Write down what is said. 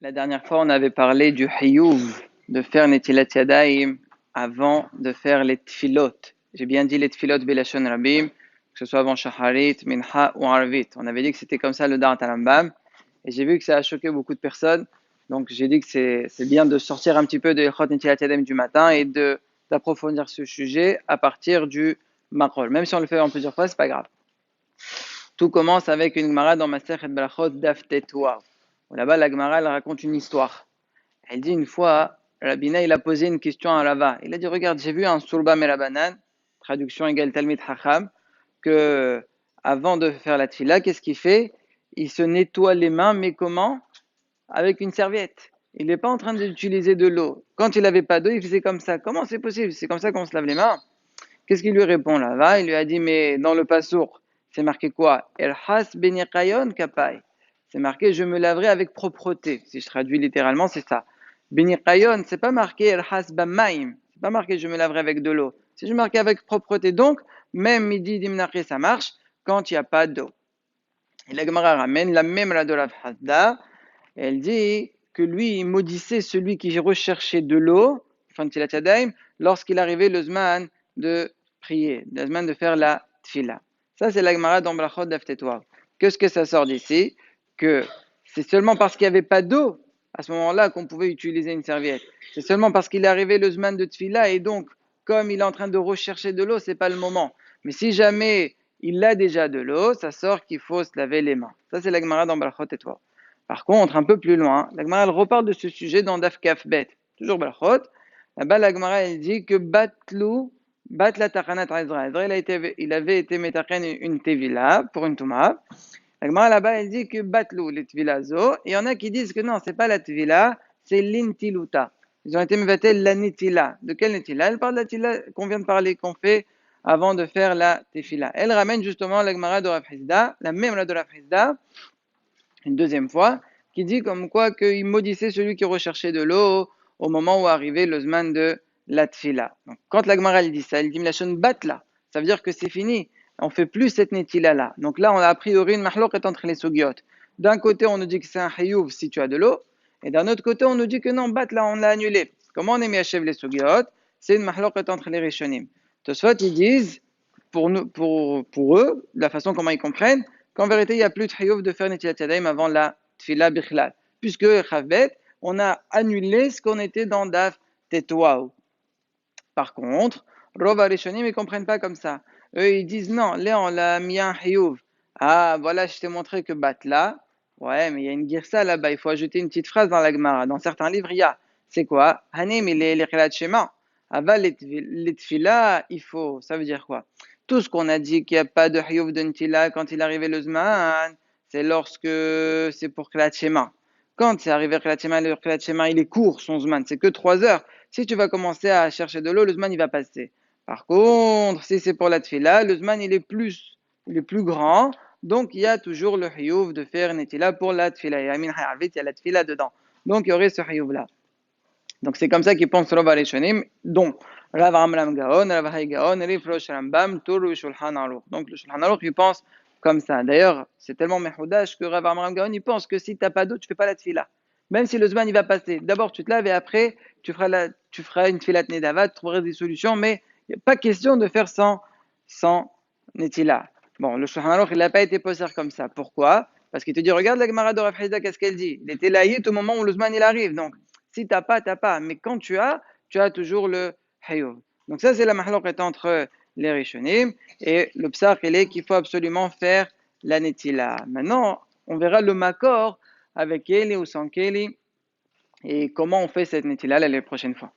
La dernière fois, on avait parlé du hiyuv, de faire netilat yadayim avant de faire les tfilot. J'ai bien dit les tfilot belashon rabim, que ce soit avant shaharit, minha ou arvit. On avait dit que c'était comme ça le da'at al-Rambam. Et j'ai vu que ça a choqué beaucoup de personnes. Donc j'ai dit que c'est bien de sortir un petit peu de l'chot netilat yadayim du matin et d'approfondir ce sujet à partir du makrol. Même si on le fait en plusieurs fois, c'est pas grave. Tout commence avec une Gemara dans Masechet Berachot Daf Tetouav. Là-bas, la Gemara elle raconte une histoire. Elle dit une fois, Rabina il a posé une question à Rava. Il a dit regarde, j'ai vu un Surba Merabanan, traduction égale Talmid Chacham, que avant de faire la tfila, qu'est-ce qu'il fait? Il se nettoie les mains, mais comment? Avec une serviette. Il n'est pas en train d'utiliser de l'eau. Quand il n'avait pas d'eau, il faisait comme ça. Comment c'est possible? C'est comme ça qu'on se lave les mains. Qu'est-ce qu'il lui répond là-bas? Il lui a dit, mais dans le pasour, c'est marqué quoi? Elhas benikayon kapai. C'est marqué, je me laverai avec propreté. Si je traduis littéralement, c'est ça. Benikayon, c'est pas marqué elhas bamaim. C'est pas marqué, je me laverai avec de l'eau. C'est juste marqué avec propreté. Donc, même midi dimnaché, ça marche quand il n'y a pas d'eau. Et la Gemara ramène la même la de la Hasda. Elle dit que lui, il maudissait celui qui recherchait de l'eau, lorsqu'il arrivait le zman de prier, le zman de faire la tfila. Ça, c'est la Gemara dans Brachot d'Aftetouav. Qu'est-ce que ça sort d'ici? Que c'est seulement parce qu'il n'y avait pas d'eau à ce moment-là qu'on pouvait utiliser une serviette. C'est seulement parce qu'il est arrivé le zman de tfila et donc, comme il est en train de rechercher de l'eau, c'est pas le moment. Mais si jamais il a déjà de l'eau, ça sort qu'il faut se laver les mains. Ça, c'est la Gemara dans Brachot et toi. Par contre, un peu plus loin, la Gemara elle reparle de ce sujet dans Daf Kaf Bet, toujours Brachot. Là-bas, la Gemara elle dit que bat la tachanat Ezra. Ezra il avait été metachen une tevila pour une touma. La Gemara là-bas elle dit que batlou les tevilazo. Et il y en a qui disent que non, c'est pas la tevila, c'est l'intiluta. Ils ont été mevatel la nitila. De quelle nitila? Elle parle de la tila qu'on vient de parler, qu'on fait avant de faire la tefila. Elle ramène justement la Gemara de Rav Hizda, la même la de Rav Hizda, une deuxième fois, qui dit comme quoi qu'il maudissait celui qui recherchait de l'eau au moment où arrivait le zman de la tfila. Donc, quand la Gemara dit ça, elle dit mlachon batla, ça veut dire que c'est fini, on fait plus cette netila là. Donc là, on a a priori une mahlok est entre les sugyot. D'un côté, on nous dit que c'est un hayuv si tu as de l'eau, et d'un autre côté, on nous dit que non, batla, on l'a annulé. Comment on est mis à chef les sugyot? C'est une mahlok est entre les rishonim. Tosfot, ils disent, pour eux, la façon comment ils comprennent, qu'en vérité, il n'y a plus de chiyuv de faire netilat yadayim avant la tfila bichlal. Puisque, chavbet, on a annulé ce qu'on était dans daf tetouaou. Par contre, Rov Arishonim, ils ne comprennent pas comme ça. Eux, ils disent non, là, on l'a mis un chiyuv. Ah, voilà, je t'ai montré que batla. Ouais, mais il y a une girsa là-bas, il faut ajouter une petite phrase dans la Gemara. Dans certains livres, il y a. C'est quoi? Hanim, il est les shema. Aval les tfila, il faut. Ça veut dire quoi? Tout ce qu'on a dit qu'il n'y a pas de hiyuv de ntila quand il arrivait le zman, c'est lorsque c'est pour Klat Shema. Quand c'est arrivé Klat Shema, le Klat Shema, il est court, son zman, c'est que 3 heures. Si tu vas commencer à chercher de l'eau, le zman, il va passer. Par contre, si c'est pour la tfila, le zman, il est plus grand. Donc, il y a toujours le hiyuv de faire netila pour la tfila. Il y a la tfila dedans. Donc, il y aurait ce hiyuv-là. Donc c'est comme ça qu'ils pensent Rav Arishonim, dont Rav Amram Gaon, Rav Hai Gaon, Rif Rosh Rambam, Tur et Shulchan Aruch. Donc le Shulchan Aruch, il pense comme ça. D'ailleurs, c'est tellement mehoudash que Rav Amram Gaon, il pense que si tu n'as pas d'eau, tu ne fais pas la tfila. Même si le zman, il va passer. D'abord, tu te laves et après, tu feras une tfilat nedava, tu trouveras des solutions, mais il n'y a pas question de faire sans netila. Bon, le Shulchan Aruch, il n'a pas été posé comme ça. Pourquoi? Parce qu'il te dit, regarde la Gemara de Rav Hizda, qu'est-ce qu'elle dit? Il était laït au moment où le zman, il arrive. Donc, si tu n'as pas, tu n'as pas. Mais quand tu as toujours le hayuv. Donc ça, c'est la mahloket entre les rishonim. Et le psach, il est qu'il faut absolument faire la netila. Maintenant, on verra le makor avec Keli ou sans Keli et comment on fait cette netila la prochaine fois.